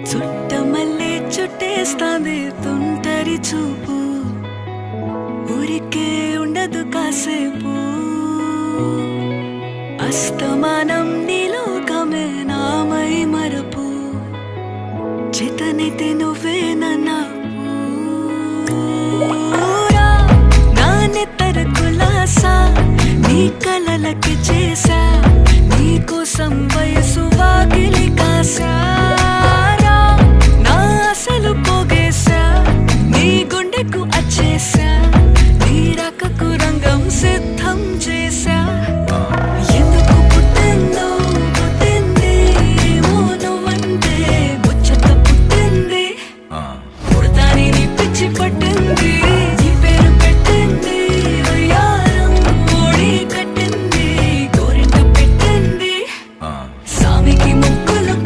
చుట్టమల్లే చుట్టేస్తాంది తుంటరి చూపు, ఊరికే ఉండదు కాసేపు. అస్తమానం నీలోకమే నామై మరపు, చేతనైతే నువ్వే నా నెత్తర కులాసా నీ కలలకి చేసా, నీ కోసం వయసు